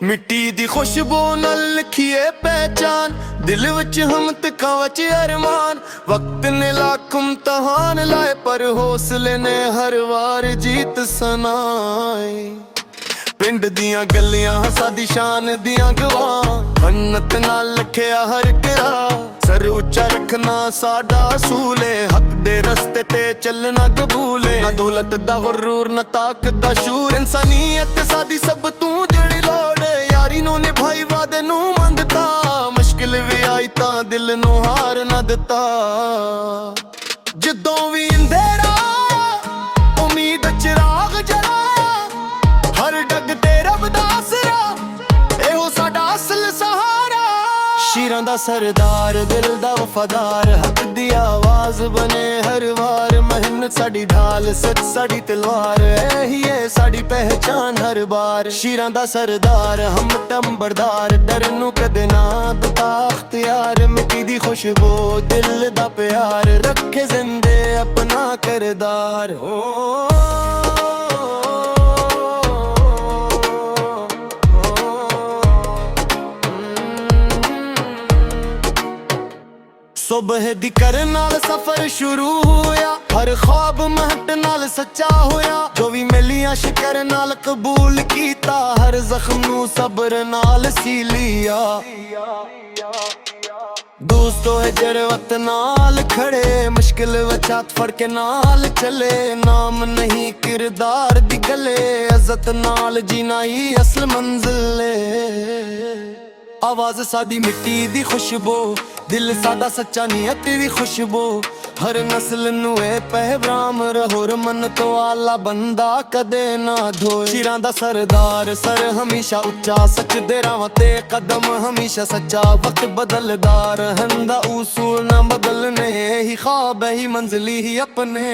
मिट्टी दी खुशबू नाल लिखिए पहचान, दिल विच हम तकावच अरमान। वक्त ने लाख इम्तहान लाए पर हौसले ने हर वार जीत सुनाई। पिंड दियां गलियां सादी शान दियां गवाह, मन्नत नाल लखिया हर किरा। सर उच्चा रखना साडा असूले, हक दे रस्ते ते चलना कबूले। ना दौलत दा गुरूर ना ताकत दा शूर, इंसानियत सादी सब तू जड़ी लोड़। यारी नू निभाई वादे नू मंदता, मुश्किल भी आई तां दिल नू हार ना दिता। जदों भी अंधेरा उम्मीद चिराग जलाया, हर डग ते रब दा आसरा, एहो साडा असल सहारा। शीरां दा सरदार दिल दा वफादार, हक दी आवाज बने हर वार। मेहनत साडी ढाल सच साडी तलवार, एही है साडी पहचान हर बार। शीरां दा सरदार हम टंबरदार, डर नू कदे ना दिता अख्तियार। मिट्टी दी खुशबू दिल दा प्यार, रखे जिंदे अपना करदार। सुबह दी कर नाल सफर शुरू होया, हर ख्वाब महट नाल सच्चा होया। जो भी मिलिया शिकर नाल कबूल कीता, हर जख्म नू सब्र नाल सी लिया। दोस्तों है जड़ वक्त नाल खड़े, मुश्किल विच हाथ फड़ के नाल चले। नाम नहीं किरदार दी गले, इज्जत नाल जीना ही असल मंजिल। आवाज सादी मिट्टी दी खुशबू, दिल सादा सच्चा नियत दी खुशबू। हर नस्ल नू ए पैगाम रहो, मन तो आला बंदा कदे ना धोए। शीरां दा सरदार सर हमेशा उच्चा, सच दे रावां ते कदम हमेशा सच्चा। वक्त बदलदार हंदा उसूल ना बदलने, ही ख्वाब ही मंजिल ही अपने।